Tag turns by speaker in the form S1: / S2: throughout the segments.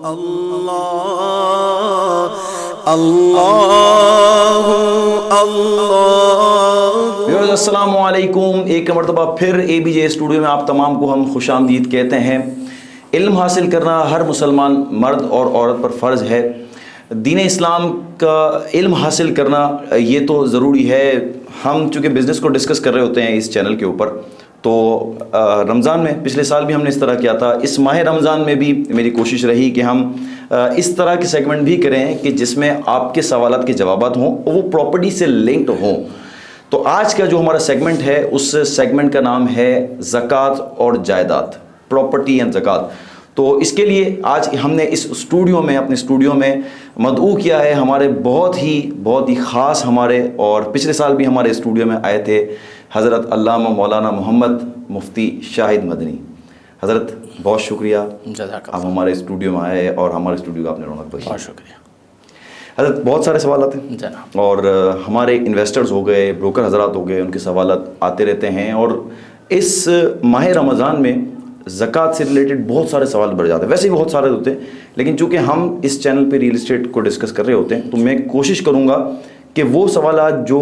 S1: اللہ اللہ اللہ۔
S2: السلام علیکم، ایک مرتبہ پھر اے بی جے اسٹوڈیو میں آپ تمام کو ہم خوش آمدید کہتے ہیں۔ علم حاصل کرنا ہر مسلمان مرد اور عورت پر فرض ہے۔ دین اسلام کا علم حاصل کرنا یہ تو ضروری ہے۔ ہم چونکہ بزنس کو ڈسکس کر رہے ہوتے ہیں اس چینل کے اوپر، تو رمضان میں پچھلے سال بھی ہم نے اس طرح کیا تھا، اس ماہ رمضان میں بھی میری کوشش رہی کہ ہم اس طرح کے سیگمنٹ بھی کریں کہ جس میں آپ کے سوالات کے جوابات ہوں اور وہ پراپرٹی سے لنکڈ ہوں۔ تو آج کا جو ہمارا سیگمنٹ ہے اس سیگمنٹ کا نام ہے زکوٰۃ اور جائیداد، پراپرٹی اینڈ زکوٰۃ۔ تو اس کے لیے آج ہم نے اس اسٹوڈیو میں اپنے اسٹوڈیو میں مدعو کیا ہے ہمارے بہت ہی خاص ہمارے، اور پچھلے سال بھی ہمارے اسٹوڈیو میں آئے تھے حضرت علامہ مولانا محمد مفتی شاہد مدنی۔ حضرت بہت شکریہ آپ ہمارے اسٹوڈیو میں آئے اور ہمارے اسٹوڈیو کا آپ نے رونق بخشی۔
S3: بہت شکریہ
S2: حضرت۔ بہت سارے سوالات ہیں
S3: جناب،
S2: اور ہمارے انویسٹرز ہو گئے، بروکر حضرات ہو گئے، ان کے سوالات آتے رہتے ہیں، اور اس ماہ رمضان میں زکوٰۃ سے ریلیٹڈ بہت سارے سوال بڑھ جاتے ہیں۔ ویسے بھی بہت سارے ہوتے ہیں، لیکن چونکہ ہم اس چینل پہ ریل اسٹیٹ کو ڈسکس کر رہے ہوتے ہیں تو میں کوشش کروں گا کہ وہ سوالات جو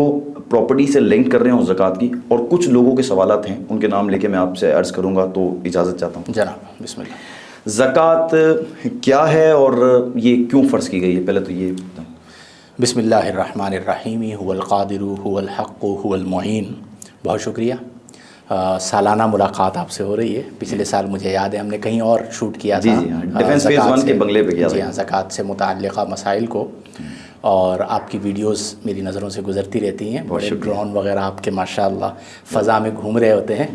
S2: پراپرٹی سے لنک کر رہے ہوں زکوٰۃ کی، اور کچھ لوگوں کے سوالات ہیں ان کے نام لے کے میں آپ سے عرض کروں گا، تو اجازت چاہتا ہوں
S3: جناب بسم اللہ۔
S2: زکوٰۃ کیا ہے اور یہ کیوں فرض کی گئی ہے، پہلے تو یہ
S3: بسم اللہ الرحمن الرحیم، هو القادر هو الحق هو المعین۔ بہت شکریہ۔ سالانہ ملاقات آپ سے ہو رہی ہے۔ پچھلے سال مجھے یاد ہے ہم نے کہیں اور شوٹ کیا تھا،
S2: ڈیفنس فیز 1 کے بنگلے پہ کیا تھا۔
S3: جی ہاں، زکوٰۃ سے متعلقہ مسائل کو، اور آپ کی ویڈیوز میری نظروں سے گزرتی رہتی ہیں۔ بڑے ڈرون وغیرہ آپ کے ماشاءاللہ فضا میں گھوم رہے ہوتے ہیں۔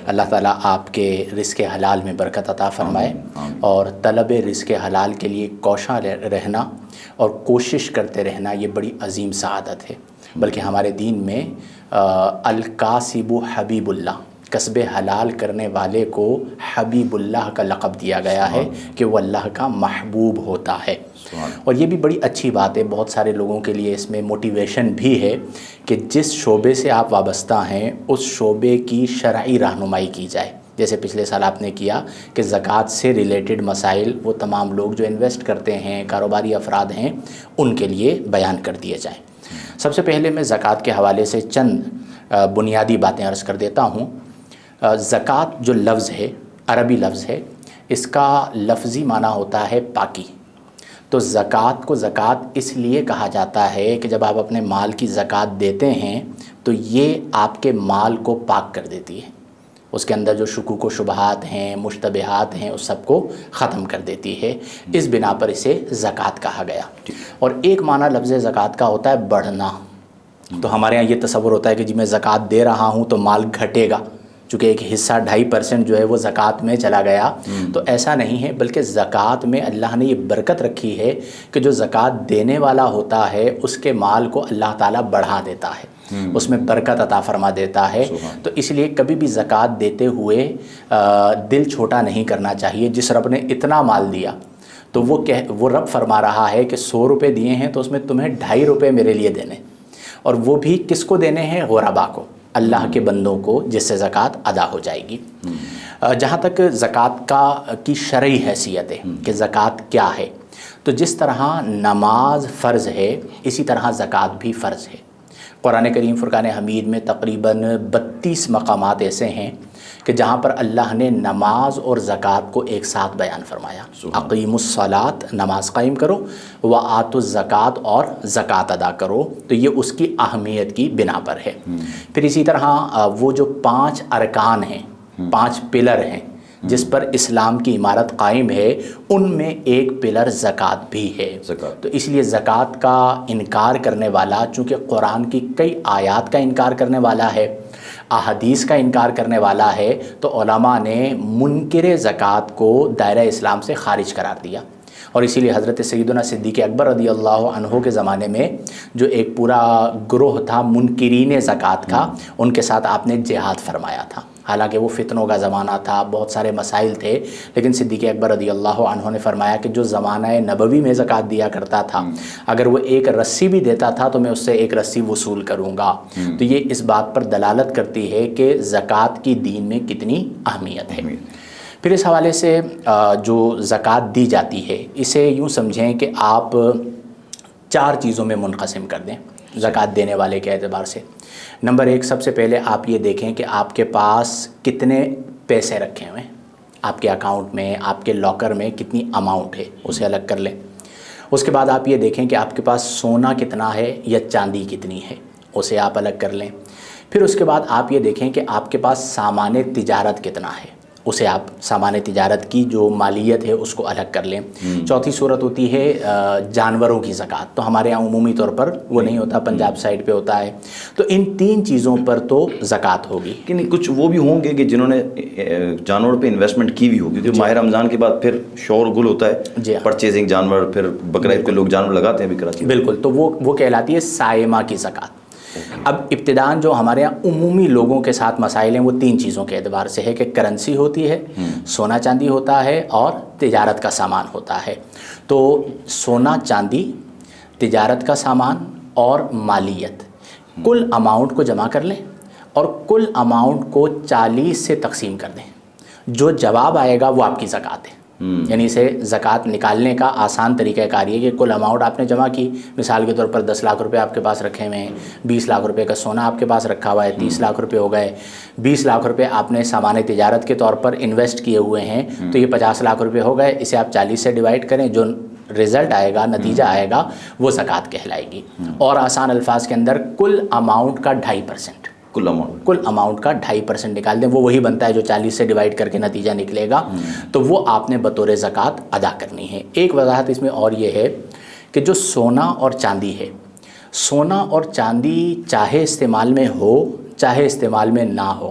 S3: اللہ تعالیٰ آپ کے رزق حلال میں برکت عطا فرمائے، اور طلب رزق حلال کے لیے کوشاں رہنا اور کوشش کرتے رہنا یہ بڑی عظیم سعادت ہے۔ بلکہ ہمارے دین میں الکاسب حبیب اللہ، کسب حلال کرنے والے کو حبیب اللہ کا لقب دیا گیا ہے کہ وہ اللہ کا محبوب ہوتا ہے۔ اور یہ بھی بڑی اچھی بات ہے، بہت سارے لوگوں کے لیے اس میں موٹیویشن بھی ہے کہ جس شعبے سے آپ وابستہ ہیں اس شعبے کی شرعی رہنمائی کی جائے۔ جیسے پچھلے سال آپ نے کیا کہ زکوٰۃ سے ریلیٹڈ مسائل وہ تمام لوگ جو انویسٹ کرتے ہیں، کاروباری افراد ہیں، ان کے لیے بیان کر دیے جائیں۔ سب سے پہلے میں زکوٰۃ کے حوالے سے چند بنیادی باتیں عرض کر دیتا ہوں۔ زکوٰۃ جو لفظ ہے، عربی لفظ ہے، اس کا لفظی معنی ہوتا ہے پاکی۔ تو زکوٰۃ کو زکوٰۃ اس لیے کہا جاتا ہے کہ جب آپ اپنے مال کی زکوٰۃ دیتے ہیں تو یہ آپ کے مال کو پاک کر دیتی ہے، اس کے اندر جو شکوک و شبہات ہیں، مشتبہات ہیں، اس سب کو ختم کر دیتی ہے۔ اس بنا پر اسے زکوٰۃ کہا گیا۔ اور ایک معنی لفظ زکوٰۃ کا ہوتا ہے بڑھنا۔ تو ہمارے یہاں یہ تصور ہوتا ہے کہ جی میں زکوٰۃ دے رہا ہوں تو مال گھٹے گا، چونکہ ایک حصہ 2.5% جو ہے وہ زکوٰۃ میں چلا گیا۔ تو ایسا نہیں ہے، بلکہ زکوٰۃ میں اللہ نے یہ برکت رکھی ہے کہ جو زکوٰۃ دینے والا ہوتا ہے اس کے مال کو اللہ تعالیٰ بڑھا دیتا ہے، اس میں برکت عطا فرما دیتا ہے۔ تو اس لیے کبھی بھی زکوٰۃ دیتے ہوئے دل چھوٹا نہیں کرنا چاہیے۔ جس رب نے اتنا مال دیا تو وہ رب فرما رہا ہے کہ 100 روپے دیے ہیں تو اس میں تمہیں 2.5 روپے میرے لیے دینے، اور وہ بھی کس کو دینے ہیں؟ غربا کو، اللہ کے بندوں کو، جس سے زکوٰۃ ادا ہو جائے گی۔ جہاں تک زکوٰۃ کی شرعی حیثیت ہے کہ زکوٰۃ کیا ہے، تو جس طرح نماز فرض ہے اسی طرح زکوٰۃ بھی فرض ہے۔ قرآن کریم فرقان حمید میں تقریباً 32 مقامات ایسے ہیں کہ جہاں پر اللہ نے نماز اور زکوٰۃ کو ایک ساتھ بیان فرمایا۔ اقیم الصلاۃ، نماز قائم کرو، وآتوا الزکوٰۃ، اور زکوٰۃ ادا کرو۔ تو یہ اس کی اہمیت کی بنا پر ہے۔ پھر اسی طرح وہ جو 5 ارکان ہیں، 5 پلر ہیں جس پر اسلام کی عمارت قائم ہے، ان میں ایک پلر زکوٰۃ بھی ہے۔ تو اس لیے زکوٰۃ کا انکار کرنے والا، چونکہ قرآن کی کئی آیات کا انکار کرنے والا ہے، احادیث کا انکار کرنے والا ہے، تو علماء نے منکر زکوٰۃ کو دائرہ اسلام سے خارج قرار دیا۔ اور اسی لیے حضرت سیدنا صدیق اکبر رضی اللہ عنہ کے زمانے میں جو ایک پورا گروہ تھا منکرین زکوٰۃ کا، ان کے ساتھ آپ نے جہاد فرمایا تھا۔ حالانکہ وہ فتنوں کا زمانہ تھا، بہت سارے مسائل تھے، لیکن صدیق اکبر رضی اللہ عنہ نے فرمایا کہ جو زمانہ نبوی میں زکوٰۃ دیا کرتا تھا، اگر وہ 1 رسی بھی دیتا تھا تو میں اس سے 1 رسی وصول کروں گا۔ تو یہ اس بات پر دلالت کرتی ہے کہ زکوٰۃ کی دین میں کتنی اہمیت ہے۔ پھر اس حوالے سے جو زکوٰۃ دی جاتی ہے اسے یوں سمجھیں کہ آپ 4 چیزوں میں منقسم کر دیں زکوٰۃ دینے والے کے اعتبار سے۔ نمبر 1، سب سے پہلے آپ یہ دیکھیں کہ آپ کے پاس کتنے پیسے رکھے ہوئے ہیں، آپ کے اکاؤنٹ میں، آپ کے لاکر میں کتنی اماؤنٹ ہے، اسے الگ کر لیں۔ اس کے بعد آپ یہ دیکھیں کہ آپ کے پاس سونا کتنا ہے یا چاندی کتنی ہے، اسے آپ الگ کر لیں۔ پھر اس کے بعد آپ یہ دیکھیں کہ آپ کے پاس سامان تجارت کتنا ہے، اسے آپ سامان تجارت کی جو مالیت ہے اس کو الگ کر لیں۔ چوتھی صورت ہوتی ہے جانوروں کی زکوٰۃ، تو ہمارے یہاں عمومی طور پر وہ نہیں ہوتا، پنجاب سائڈ پہ ہوتا ہے۔ تو ان 3 چیزوں پر تو زکوٰۃ ہوگی۔
S2: کہ نہیں کچھ وہ بھی ہوں گے کہ جنہوں نے جانور پہ انویسٹمنٹ کی ہوئی ہوگی، کیونکہ ماہ رمضان کے بعد پھر شور گل ہوتا ہے، پرچیزنگ جانور، پھر بقرعید پہ لوگ جانور لگاتے ہیں بھی کراچی میں۔
S3: بالکل، تو وہ کہلاتی ہے سائمہ کی زکوٰۃ۔ اب ابتداً جو ہمارے یہاں عمومی لوگوں کے ساتھ مسائل ہیں وہ 3 چیزوں کے اعتبار سے ہے کہ کرنسی ہوتی ہے، سونا چاندی ہوتا ہے اور تجارت کا سامان ہوتا ہے۔ تو سونا چاندی، تجارت کا سامان اور مالیت، کل اماؤنٹ کو جمع کر لیں اور کل اماؤنٹ کو 40 سے تقسیم کر دیں۔ جو جواب آئے گا وہ آپ کی زکوٰۃ ہے۔ یعنی اسے زکوٰۃ نکالنے کا آسان طریقہ کار یہ کہ کل اماؤنٹ آپ نے جمع کی، مثال کے طور پر 10 لاکھ روپے آپ کے پاس رکھے ہوئے ہیں، 20 لاکھ روپے کا سونا آپ کے پاس رکھا ہوا ہے، 30 لاکھ روپے ہو گئے، 20 لاکھ روپے آپ نے سامان تجارت کے طور پر انویسٹ کیے ہوئے ہیں، تو یہ 50 لاکھ روپے ہو گئے۔ اسے آپ 40 سے ڈیوائڈ کریں، جو رزلٹ آئے گا، نتیجہ آئے گا، وہ زکوٰۃ کہلائے گی۔ اور آسان الفاظ کے اندر کل اماؤنٹ کا 2.5%، کل اماؤنٹ کا 2.5% نکال دیں، وہ وہی بنتا ہے جو 40 سے ڈیوائڈ کر کے نتیجہ نکلے گا، تو وہ آپ نے بطور زکوٰۃ ادا کرنی ہے۔ ایک وضاحت اس میں اور یہ ہے کہ جو سونا اور چاندی ہے، سونا اور چاندی چاہے استعمال میں ہو چاہے استعمال میں نہ ہو،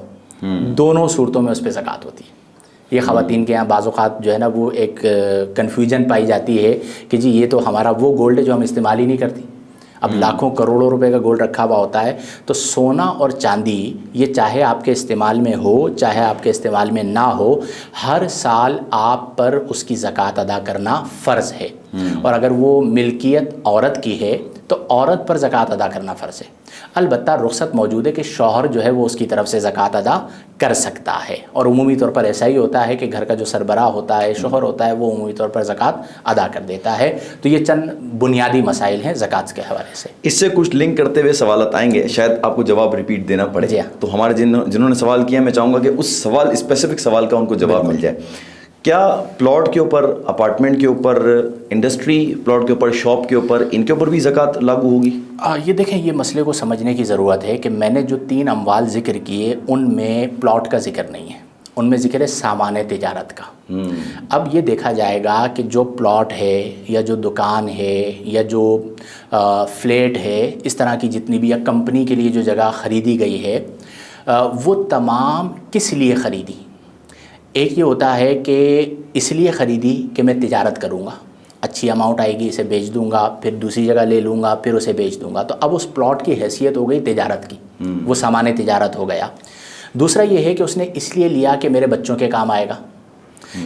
S3: دونوں صورتوں میں اس پہ زکوٰۃ ہوتی ہے۔ یہ خواتین کے یہاں بعض اوقات جو ہے نا وہ ایک کنفیوژن پائی جاتی ہے کہ جی یہ تو ہمارا وہ گولڈ ہے جو ہم استعمال ہی نہیں کرتی۔ اب لاکھوں کروڑوں روپے کا گولڈ رکھا ہوا ہوتا ہے، تو سونا اور چاندی یہ چاہے آپ کے استعمال میں ہو چاہے آپ کے استعمال میں نہ ہو، ہر سال آپ پر اس کی زکوٰۃ ادا کرنا فرض ہے۔ اور اگر وہ ملکیت عورت کی ہے تو عورت پر زکوٰۃ ادا کرنا فرض ہے۔ البتہ رخصت موجود ہے کہ شوہر جو ہے وہ اس کی طرف سے زکوٰۃ ادا کر سکتا ہے، اور عمومی طور پر ایسا ہی ہوتا ہے کہ گھر کا جو سربراہ ہوتا ہے، شوہر ہوتا ہے، وہ عمومی طور پر زکوٰۃ ادا کر دیتا ہے۔ تو یہ چند بنیادی مسائل ہیں زکوٰۃ کے حوالے سے۔
S2: اس سے کچھ لنک کرتے ہوئے سوالات آئیں گے، شاید آپ کو جواب ریپیٹ دینا پڑے،
S3: جی
S2: تو ہمارے جنہوں نے سوال کیا میں چاہوں گا کہ اس سوال اسپیسیفک سوال کا ان کو جواب مل جائے۔ کیا پلاٹ کے اوپر، اپارٹمنٹ کے اوپر، انڈسٹری پلاٹ کے اوپر، شاپ کے اوپر، ان کے اوپر بھی زکوٰۃ لاگو ہوگی؟
S3: یہ دیکھیں، یہ مسئلے کو سمجھنے کی ضرورت ہے کہ میں نے جو 3 اموال ذکر کیے ان میں پلاٹ کا ذکر نہیں ہے، ان میں ذکر ہے سامان تجارت کا۔ اب یہ دیکھا جائے گا کہ جو پلاٹ ہے یا جو دکان ہے یا جو فلیٹ ہے، اس طرح کی جتنی بھی یا کمپنی کے لیے جو جگہ خریدی گئی ہے، وہ تمام کس لیے خریدی؟ ایک یہ ہوتا ہے کہ اس لیے خریدی کہ میں تجارت کروں گا، اچھی اماؤنٹ آئے گی، اسے بیچ دوں گا، پھر دوسری جگہ لے لوں گا، پھر اسے بیچ دوں گا، تو اب اس پلاٹ کی حیثیت ہو گئی تجارت کی، وہ سامان تجارت ہو گیا۔ دوسرا یہ ہے کہ اس نے اس لیے لیا کہ میرے بچوں کے کام آئے گا،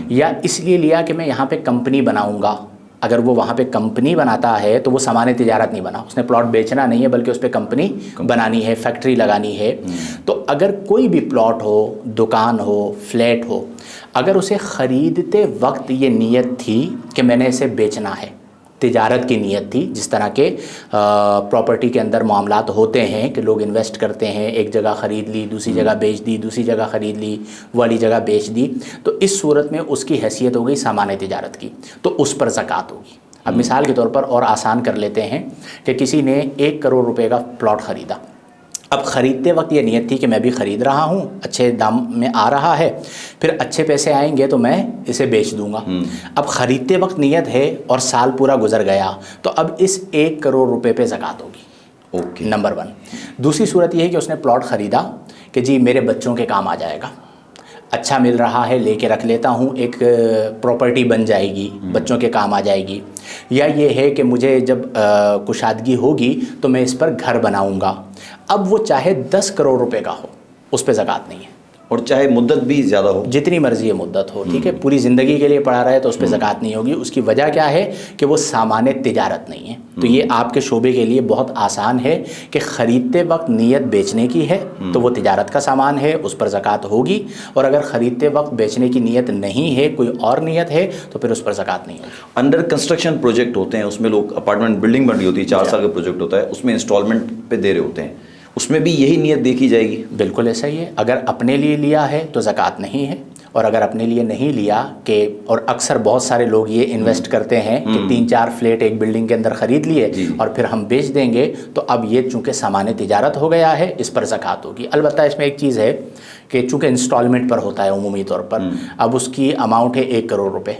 S3: یا اس لیے لیا کہ میں یہاں پہ کمپنی بناؤں گا۔ اگر وہ وہاں پہ کمپنی بناتا ہے تو وہ سامان تجارت نہیں بنا، اس نے پلاٹ بیچنا نہیں ہے بلکہ اس پہ کمپنی بنانی ہے، فیکٹری لگانی ہے۔ تو اگر کوئی بھی پلاٹ ہو، دکان ہو، فلیٹ ہو، اگر اسے خریدتے وقت یہ نیت تھی کہ میں نے اسے بیچنا ہے، تجارت کی نیت تھی، جس طرح کے پراپرٹی کے اندر معاملات ہوتے ہیں کہ لوگ انویسٹ کرتے ہیں، ایک جگہ خرید لی، دوسری جگہ بیچ دی، دوسری جگہ خرید لی، والی جگہ بیچ دی، تو اس صورت میں اس کی حیثیت ہو گئی سامان تجارت کی، تو اس پر زکوٰۃ ہوگی۔ اب مثال کے طور پر اور آسان کر لیتے ہیں کہ کسی نے 1 کروڑ روپے کا پلاٹ خریدا، اب خریدتے وقت یہ نیت تھی کہ میں بھی خرید رہا ہوں، اچھے دام میں آ رہا ہے، پھر اچھے پیسے آئیں گے تو میں اسے بیچ دوں گا۔ اب خریدتے وقت نیت ہے اور سال پورا گزر گیا، تو اب اس 1 کروڑ روپے پہ زکوٰۃ ہوگی۔ نمبر 1۔ دوسری صورت یہ ہے کہ اس نے پلاٹ خریدا کہ جی میرے بچوں کے کام آ جائے گا، اچھا مل رہا ہے، لے کے رکھ لیتا ہوں، ایک پراپرٹی بن جائے گی، بچوں کے کام آ جائے گی۔ یا یہ ہے کہ مجھے جب کشادگی ہوگی تو میں اس پر گھر بناؤں گا۔ اب وہ چاہے 10 کروڑ روپے کا ہو، اس پہ زکوٰۃ نہیں ہے،
S2: اور چاہے مدت بھی زیادہ ہو،
S3: جتنی مرضی یہ مدت ہو، ٹھیک ہے، پوری زندگی کے لیے پڑا رہے تو اس پہ زکوٰۃ نہیں ہوگی. اس کی وجہ کیا ہے کہ وہ سامان تجارت نہیں ہے. تو یہ آپ کے شعبے کے لیے بہت آسان ہے کہ خریدتے وقت نیت بیچنے کی ہے تو وہ تجارت کا سامان ہے، اس پر زکوٰۃ ہوگی. اور اگر خریدتے وقت بیچنے کی نیت نہیں ہے، کوئی اور نیت ہے، تو پھر اس پر زکوٰۃ نہیں ہوگی.
S2: انڈر کنسٹرکشن پروجیکٹ ہوتے ہیں، اس میں لوگ اپارٹمنٹ بلڈنگ بن رہی ہوتی ہے، 4 سال کا پروجیکٹ ہوتا ہے، اس میں انسٹالمنٹ پہ دے رہے ہوتے ہیں، اس میں بھی یہی نیت دیکھی جائے گی؟
S3: بالکل ایسا ہی ہے. اگر اپنے لیے لیا ہے تو زکوٰۃ نہیں ہے، اور اگر اپنے لیے نہیں لیا کہ، اور اکثر بہت سارے لوگ یہ انویسٹ کرتے ہیں کہ 3-4 فلیٹ ایک بلڈنگ کے اندر خرید لیے اور پھر ہم بیچ دیں گے، تو اب یہ چونکہ سامان تجارت ہو گیا ہے، اس پر زکوٰۃ ہوگی. البتہ اس میں ایک چیز ہے کہ چونکہ انسٹالمنٹ پر ہوتا ہے عمومی طور پر، اب اس کی اماؤنٹ ہے 1 کروڑ روپے.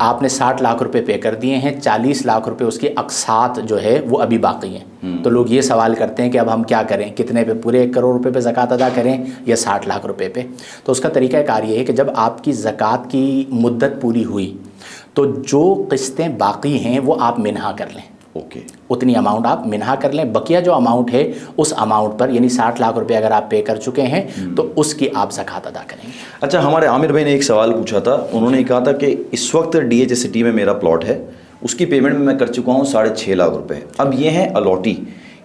S3: آپ نے 60 لاکھ روپے پے کر دیے ہیں، 40 لاکھ روپے اس کی اقساط جو ہے وہ ابھی باقی ہیں. تو لوگ یہ سوال کرتے ہیں کہ اب ہم کیا کریں، کتنے پہ، پورے 1 کروڑ روپے پہ زکوٰۃ ادا کریں یا 60 لاکھ روپے پہ؟ تو اس کا طریقہ کار یہ ہے کہ جب آپ کی زکوٰۃ کی مدت پوری ہوئی تو جو قسطیں باقی ہیں وہ آپ منہا کر لیں.
S2: اوکے،
S3: اتنی اماؤنٹ آپ منہا کر لیں. بقیہ جو اماؤنٹ ہے اس اماؤنٹ پر، یعنی 60 لاکھ روپے اگر آپ پے کر چکے ہیں تو اس کی آپ زکوٰۃ ادا کریں گے.
S2: اچھا، ہمارے عامر بھائی نے ایک سوال پوچھا تھا، انہوں نے کہا تھا کہ اس وقت ڈی ایچ ایس سٹی میں میرا پلاٹ ہے، اس کی پیمنٹ میں کر چکا ہوں 6.5 لاکھ روپے. اب یہ ہیں الاٹی،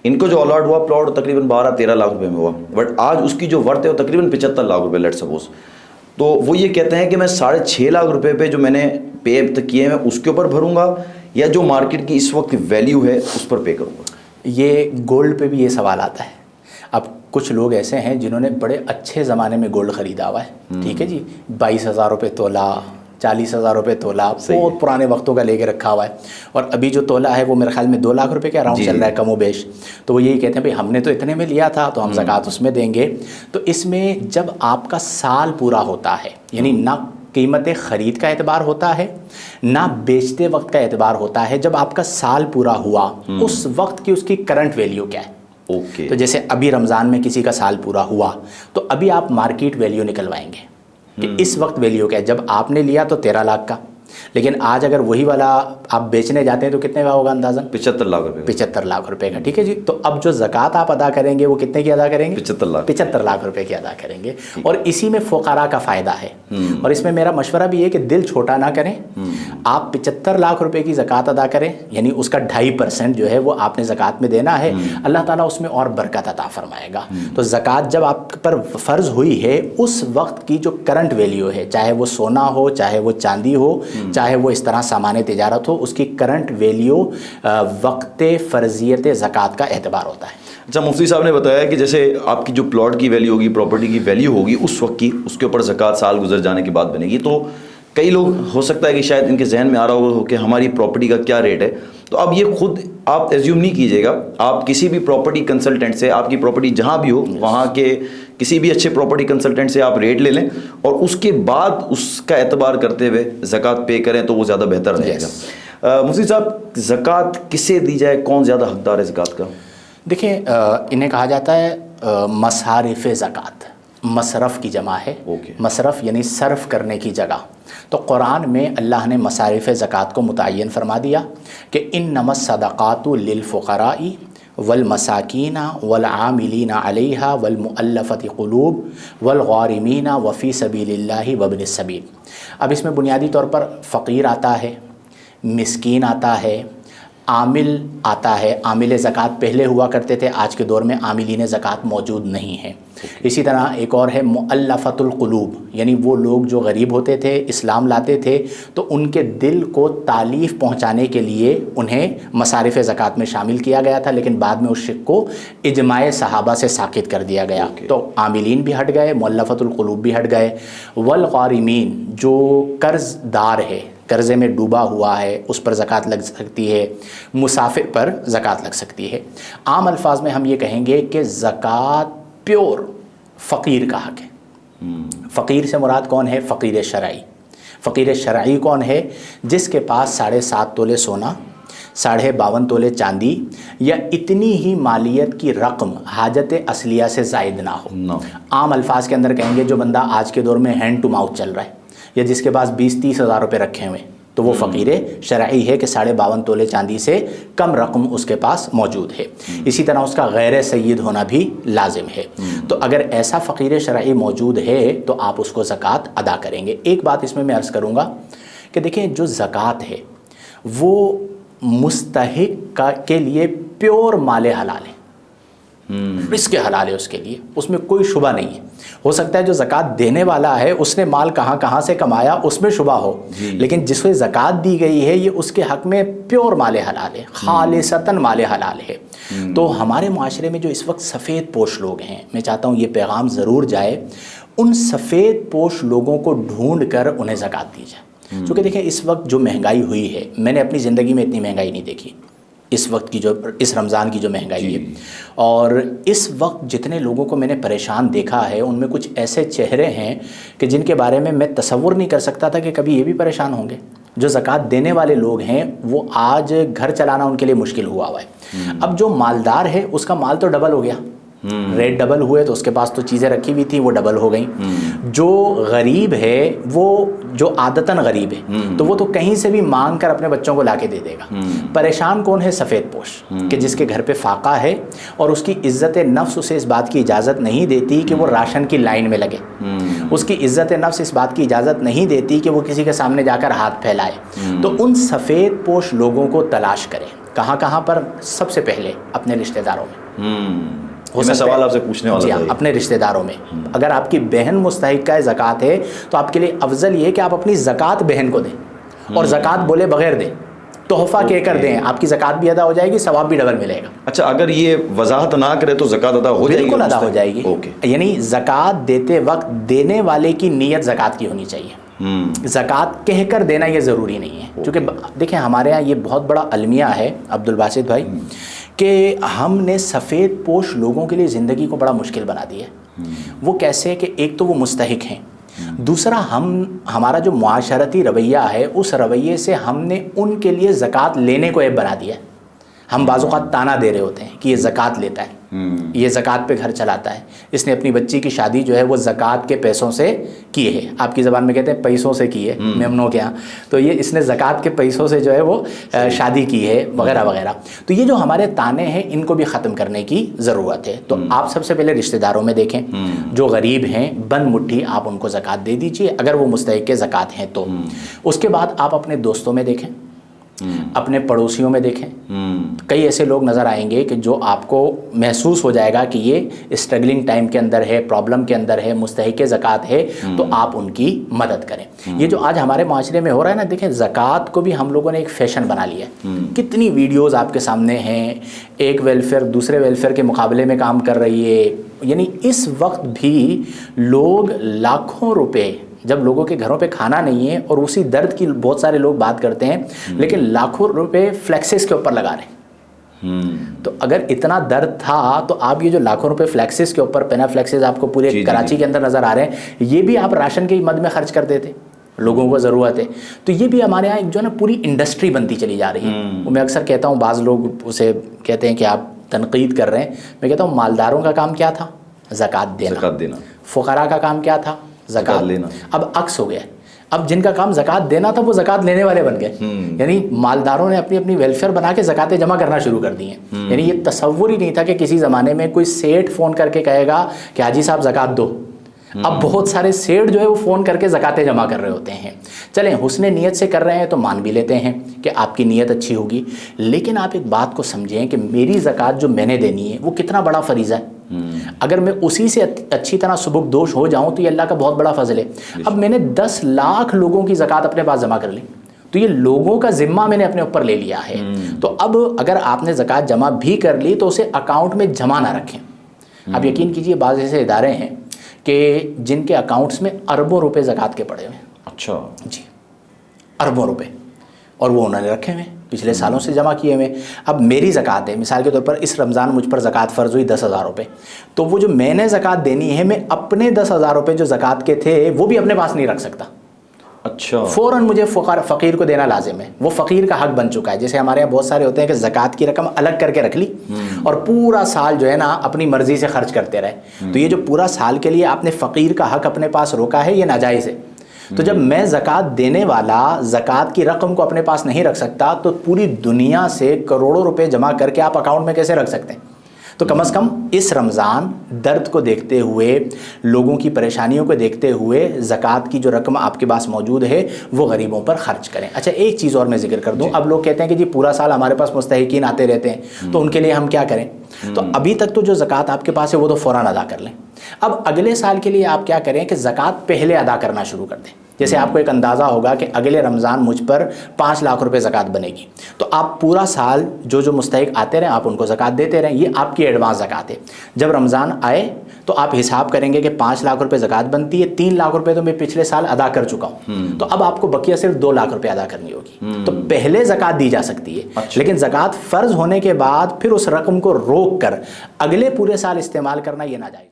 S2: ان کو جو الاٹ ہوا پلاٹ تقریباً 12-13 لاکھ روپے میں ہوا، بٹ آج اس کی جو ورتھ ہے وہ تقریباً 75 لاکھ روپے لیٹ سپوز. تو وہ یہ کہتے ہیں کہ میں 6.5 لاکھ روپے پہ جو میں نے پے اب تک کیے ہیں اس کے اوپر بھروں گا یا جو مارکیٹ کی اس وقت ویلیو ہے اس پر پے کروں گا؟ یہ
S3: گولڈ پہ بھی یہ سوال آتا ہے. اب کچھ لوگ ایسے ہیں جنہوں نے بڑے اچھے زمانے میں گولڈ خریدا ہوا ہے، ٹھیک ہے جی، 22,000 روپے تولہ، 40,000 روپے تولہ، بہت پرانے وقتوں کا لے کے رکھا ہوا ہے. اور ابھی جو تولہ ہے وہ میرے خیال میں 2 لاکھ روپے کے اراؤنڈ چل رہا ہے کم و بیش. تو وہ یہی کہتے ہیں بھائی ہم نے تو اتنے میں لیا تھا تو ہم زکوٰۃ اس میں دیں گے. تو اس میں جب آپ کا سال پورا ہوتا ہے، یعنی نہ قیمت خرید کا اعتبار ہوتا ہے نہ بیچتے وقت کا اعتبار ہوتا ہے، جب آپ کا سال پورا ہوا اس وقت کی اس کی کرنٹ ویلیو کیا ہے. تو جیسے ابھی رمضان میں کسی کا سال پورا ہوا تو ابھی آپ مارکیٹ ویلیو نکلوائیں گے کہ اس وقت ویلیو کیا ہے. جب آپ نے لیا تو 13 لاکھ کا، لیکن آج اگر وہی والا آپ بیچنے جاتے ہیں تو کتنے کا ہوگا اندازاً؟
S2: 75 لاکھ روپے.
S3: 75 لاکھ روپے کا، ٹھیک ہے جی. تو اب جو زکوٰۃ آپ ادا کریں گے وہ کتنے کی ادا کریں گے؟ 75 لاکھ روپے کی ادا کریں گے. اور اسی میں فقراء کا فائدہ ہے. اور اس میں میرا مشورہ بھی ہے کہ دل چھوٹا نہ کریں. آپ 75 لاکھ روپے کی زکوٰۃ ادا کریں، یعنی اس کا 2.5% جو ہے وہ آپ نے زکوٰۃ میں دینا ہے. اللہ تعالیٰ اس میں اور برکت عطا فرمائے گا. تو زکوٰۃ جب آپ پر فرض ہوئی ہے اس وقت کی جو کرنٹ ویلیو ہے، چاہے وہ سونا ہو، چاہے وہ چاندی ہو، چاہے وہ اس طرح سامان تجارت ہو، اس کی کرنٹ ویلیو وقت فرضیت زکوٰۃ کا اعتبار ہوتا ہے.
S2: اچھا، مفتی صاحب نے بتایا کہ جیسے آپ کی جو پلاٹ کی ویلیو ہوگی، پراپرٹی کی ویلیو ہوگی اس وقت کی، اس کے اوپر زکوٰۃ سال گزر جانے کے بعد بنے گی. تو کئی لوگ ہو سکتا ہے کہ شاید ان کے ذہن میں آ رہا ہو کہ ہماری پراپرٹی کا کیا ریٹ ہے. تو اب یہ خود آپ ایزیوم نہیں کیجیے گا، آپ کسی بھی پراپرٹی کنسلٹنٹ سے، آپ کی پراپرٹی جہاں بھی ہو وہاں کے کسی بھی اچھے پراپرٹی کنسلٹنٹ سے آپ ریٹ لے لیں اور اس کے بعد اس کا اعتبار کرتے ہوئے زکوٰۃ پے کریں تو وہ زیادہ بہتر رہے گا. مفتی صاحب، زکوٰۃ کسے دی جائے، کون زیادہ حقدار ہے زکوٰۃ کا؟
S3: دیکھیں، انہیں کہا جاتا ہے مصارف زکوٰۃ. مصرف کی جمع ہے. مصرف یعنی صرف کرنے کی جگہ. تو قرآن میں اللہ نے مصارف زکوٰۃ کو متعین فرما دیا کہ انما الصدقات للفقراء والمساکین والعاملین علیہا والمؤلفۃ قلوب والغارمین وفی سبیل اللہ وابن السبیل. اب اس میں بنیادی طور پر فقیر آتا ہے، مسکین آتا ہے، عامل آتا ہے. عامل زکوٰۃ پہلے ہوا کرتے تھے، آج کے دور میں عاملین زکوٰۃ موجود نہیں ہیں. اسی طرح ایک اور ہے مؤلفۃ القلوب، یعنی وہ لوگ جو غریب ہوتے تھے، اسلام لاتے تھے تو ان کے دل کو تالیف پہنچانے کے لیے انہیں مصارف زکوٰۃ میں شامل کیا گیا تھا، لیکن بعد میں اس شق کو اجماع صحابہ سے ساقط کر دیا گیا. تو عاملین بھی ہٹ گئے، مؤلفۃ القلوب بھی ہٹ گئے. والغارمین، جو قرض دار ہے، قرضے میں ڈوبا ہوا ہے، اس پر زکوٰۃ لگ سکتی ہے. مسافر پر زکوٰۃ لگ سکتی ہے. عام الفاظ میں ہم یہ کہیں گے کہ زکوٰۃ پیور فقیر کا حق ہے. فقیر سے مراد کون ہے؟ فقیر شرعی. فقیر شرعی کون ہے؟ جس کے پاس 7.5 تولے سونا، 52.5 تولے چاندی یا اتنی ہی مالیت کی رقم حاجت اصلیہ سے زائد نہ ہو. عام الفاظ کے اندر کہیں گے جو بندہ آج کے دور میں ہینڈ ٹو ماؤتھ چل رہا ہے، یا جس کے پاس 20-30 ہزار روپے رکھے ہوئے، تو وہ فقیر شرعی ہے کہ 52.5 تولے چاندی سے کم رقم اس کے پاس موجود ہے. اسی طرح اس کا غیر سید ہونا بھی لازم ہے. تو اگر ایسا فقیر شرعی موجود ہے تو آپ اس کو زکوٰۃ ادا کریں گے. ایک بات اس میں عرض کروں گا کہ دیکھیں جو زکوٰۃ ہے وہ مستحق کے لیے پیور مال حلال ہے، رزق حلال ہے اس کے لیے، اس میں کوئی شبہ نہیں ہے. ہو سکتا ہے جو زکوٰۃ دینے والا ہے اس نے مال کہاں کہاں سے کمایا اس میں شبہ ہو، لیکن جس کو زکوٰۃ دی گئی ہے یہ اس کے حق میں پیور مال حلال ہے، خالصتاً مال حلال ہے. تو ہمارے معاشرے میں جو اس وقت سفید پوش لوگ ہیں، میں چاہتا ہوں یہ پیغام ضرور جائے، ان سفید پوش لوگوں کو ڈھونڈ کر انہیں زکوٰۃ دی جائے. چونکہ دیکھیں اس وقت جو مہنگائی ہوئی ہے، میں نے اپنی زندگی میں اتنی مہنگائی نہیں دیکھی اس وقت کی، جو اس رمضان کی جو مہنگائی ہے، اور اس وقت جتنے لوگوں کو میں نے پریشان دیکھا ہے ان میں کچھ ایسے چہرے ہیں کہ جن کے بارے میں تصور نہیں کر سکتا تھا کہ کبھی یہ بھی پریشان ہوں گے. جو زکوٰۃ دینے والے لوگ ہیں وہ آج گھر چلانا ان کے لیے مشکل ہوا ہے. اب جو مالدار ہے اس کا مال تو ڈبل ہو گیا، ریٹ ڈبل ہوئے تو اس کے پاس تو چیزیں رکھی ہوئی تھیں وہ ڈبل ہو گئیں. جو غریب ہے وہ جو عادتاً غریب ہے تو وہ تو کہیں سے بھی مانگ کر اپنے بچوں کو لا کے دے دے گا. پریشان کون ہے؟ سفید پوش، کہ جس کے گھر پہ فاقہ ہے اور اس کی عزت نفس اسے اس بات کی اجازت نہیں دیتی کہ وہ راشن کی لائن میں لگے. اس کی عزت نفس اس بات کی اجازت نہیں دیتی کہ وہ کسی کے سامنے جا کر ہاتھ پھیلائے. تو ان سفید پوش لوگوں کو تلاش کریں. کہاں کہاں پر؟ سب سے پہلے اپنے رشتہ داروں میں.
S2: میں سوال آپ سے پوچھنے والا تھا،
S3: اپنے رشتہ داروں میں. اگر آپ کی بہن مستحق کا زکوٰۃ ہے تو آپ کے لیے افضل یہ کہ آپ اپنی زکوٰۃ بہن کو دیں، اور زکوٰۃ بولے بغیر دیں، تحفہ کہہ کر دیں. آپ کی زکوٰۃ بھی ادا ہو جائے گی، ثواب بھی ڈبل ملے گا.
S2: اچھا، اگر یہ وضاحت نہ کرے تو زکوٰۃ ادا ہو جائے گی؟
S3: بالکل ادا ہو جائے گی. یعنی زکوٰۃ دیتے وقت دینے والے کی نیت زکوٰۃ کی ہونی چاہیے. زکوٰۃ کہہ کر دینا یہ ضروری نہیں ہے. کیونکہ دیکھیں ہمارے ہاں یہ بہت بڑا المیہ ہے عبدالباسط بھائی، کہ ہم نے سفید پوش لوگوں کے لیے زندگی کو بڑا مشکل بنا دیا ہے. وہ کیسے؟ کہ ایک تو وہ مستحق ہیں، دوسرا ہمارا جو معاشرتی رویہ ہے اس رویے سے ہم نے ان کے لیے زکوٰۃ لینے کو عیب بنا دیا ہے. ہم بعض اوقات تانا دے رہے ہوتے ہیں کہ یہ زکوٰۃ لیتا ہے، یہ زکوٰۃ پہ گھر چلاتا ہے، اس نے اپنی بچی کی شادی جو ہے وہ زکوٰۃ کے پیسوں سے کی ہے. آپ کی زبان میں کہتے ہیں پیسوں سے کی ہے میمنوں کے یہاں، تو یہ اس نے زکوٰۃ کے پیسوں سے جو ہے وہ شادی کی ہے وغیرہ وغیرہ. تو یہ جو ہمارے تانے ہیں ان کو بھی ختم کرنے کی ضرورت ہے. تو آپ سب سے پہلے رشتہ داروں میں دیکھیں، جو غریب ہیں بند مٹھی آپ ان کو زکوٰۃ دے دیجیے اگر وہ مستحق کے زکوٰۃ ہیں تو. اس کے بعد آپ اپنے دوستوں میں دیکھیں، اپنے پڑوسیوں میں دیکھیں. کئی ایسے لوگ نظر آئیں گے کہ جو آپ کو محسوس ہو جائے گا کہ یہ اسٹرگلنگ ٹائم کے اندر ہے، پرابلم کے اندر ہے، مستحق زکوٰۃ ہے، تو آپ ان کی مدد کریں. یہ جو آج ہمارے معاشرے میں ہو رہا ہے نا، دیکھیں زکوٰۃ کو بھی ہم لوگوں نے ایک فیشن بنا لیا ہے. کتنی ویڈیوز آپ کے سامنے ہیں، ایک ویلفیئر دوسرے ویلفیئر کے مقابلے میں کام کر رہی ہے. یعنی اس وقت بھی لوگ لاکھوں روپے، جب لوگوں کے گھروں پہ کھانا نہیں ہے اور اسی درد کی بہت سارے لوگ بات کرتے ہیں، لیکن لاکھوں روپے فلیکسز کے اوپر لگا رہے ہیں. تو اگر اتنا درد تھا تو آپ یہ جو لاکھوں روپے فلیکسز کے اوپر، پینا فلیکسز آپ کو پورے کراچی کے اندر نظر آ رہے ہیں، یہ بھی آپ راشن کی مد میں خرچ کر دیتے. لوگوں کو ضرورت ہے تو یہ بھی ہمارے یہاں ایک جو ہے نا پوری انڈسٹری بنتی چلی جا رہی ہے. میں اکثر کہتا ہوں، بعض لوگ اسے کہتے ہیں کہ آپ تنقید کر رہے ہیں، میں کہتا ہوں مالداروں کا کام کیا تھا؟ زکوٰۃ دینا. فقراء کا کام کیا تھا؟ زکوٰۃ لینا. اب عکس ہو گیا، اب جن کا کام زکوٰۃ دینا تھا وہ زکوٰۃ لینے والے بن گئے. یعنی مالداروں نے اپنی اپنی ویلفیئر بنا کے زکوٰۃیں جمع کرنا شروع کر دی ہیں. یعنی یہ تصور ہی نہیں تھا کہ کسی زمانے میں کوئی سیٹ فون کر کے کہے گا کہ حاجی صاحب زکوٰۃ دو. اب بہت سارے سیٹ جو ہے وہ فون کر کے زکوٰۃیں جمع کر رہے ہوتے ہیں. چلیں حسن نیت سے کر رہے ہیں تو مان بھی لیتے ہیں کہ آپ کی نیت اچھی ہوگی، لیکن آپ ایک بات کو سمجھیں کہ میری زکوٰۃ جو میں نے دینی ہے وہ کتنا بڑا فریضہ ہے. اگر میں اسی سے اچھی طرح سبک دوش ہو جاؤں تو یہ اللہ کا بہت بڑا فضل ہے. اب میں نے 10 لاکھ لوگوں کی زکوٰۃ اپنے پاس جمع کر لی، تو یہ لوگوں کا ذمہ میں نے اپنے اوپر لے لیا ہے. تو اب اگر آپ نے زکوٰۃ جمع بھی کر لی تو اسے اکاؤنٹ میں جمع نہ رکھیں. اب یقین کیجئے بعض ایسے ادارے ہیں کہ جن کے اکاؤنٹس میں اربوں روپے زکوٰۃ کے پڑے ہوئے ہیں.
S2: اچھا
S3: جی، اربوں روپے، اور وہ انہوں نے رکھے ہوئے پچھلے سالوں سے جمع کیے ہوئے. اب میری زکوٰۃ ہے، مثال کے طور پر اس رمضان مجھ پر زکوٰۃ فرض ہوئی 10,000 روپے، تو وہ جو میں نے زکوٰۃ دینی ہے میں اپنے 10,000 روپے جو زکوٰۃ کے تھے وہ بھی اپنے پاس نہیں رکھ سکتا.
S2: اچھا،
S3: فوراً مجھے فقیر کو دینا لازم ہے. وہ فقیر کا حق بن چکا ہے. جیسے ہمارے یہاں بہت سارے ہوتے ہیں کہ زکوٰۃ کی رقم الگ کر کے رکھ لی اور پورا سال جو ہے نا اپنی مرضی سے خرچ کرتے رہے. تو یہ جو پورا سال کے لیے آپ نے فقیر کا حق اپنے پاس روکا ہے یہ ناجائز ہے. تو جب میں زکوٰۃ دینے والا زکوٰۃ کی رقم کو اپنے پاس نہیں رکھ سکتا تو پوری دنیا سے کروڑوں روپے جمع کر کے آپ اکاؤنٹ میں کیسے رکھ سکتے ہیں؟ تو کم از کم اس رمضان درد کو دیکھتے ہوئے، لوگوں کی پریشانیوں کو دیکھتے ہوئے زکوٰۃ کی جو رقم آپ کے پاس موجود ہے وہ غریبوں پر خرچ کریں۔ اچھا ایک چیز اور میں ذکر کر دوں، اب لوگ کہتے ہیں کہ جی پورا سال ہمارے پاس مستحقین آتے رہتے ہیں تو ان کے لیے ہم کیا کریں؟ تو ابھی تک تو جو زکوٰۃ آپ کے پاس ہے وہ تو فوراً ادا کر لیں۔ اب اگلے سال کے لیے آپ کیا کریں کہ زکوٰۃ پہلے ادا کرنا شروع کر دیں۔ جیسے آپ کو ایک اندازہ ہوگا کہ اگلے رمضان مجھ پر 5 لاکھ روپے زکوٰۃ بنے گی، تو آپ پورا سال جو جو مستحق آتے رہیں آپ ان کو زکوٰۃ دیتے رہیں، یہ آپ کی ایڈوانس زکوٰۃ ہے۔ جب رمضان آئے تو آپ حساب کریں گے کہ 5 لاکھ روپے زکوٰۃ بنتی ہے، 3 لاکھ روپے تو میں پچھلے سال ادا کر چکا ہوں، تو اب آپ کو بقیہ صرف 2 لاکھ روپے ادا کرنی ہوگی۔ تو پہلے زکوٰۃ دی جا سکتی ہے، لیکن زکوٰۃ فرض ہونے کے بعد پھر اس رقم کو روک کر اگلے پورے سال استعمال کرنا یہ ناجائز۔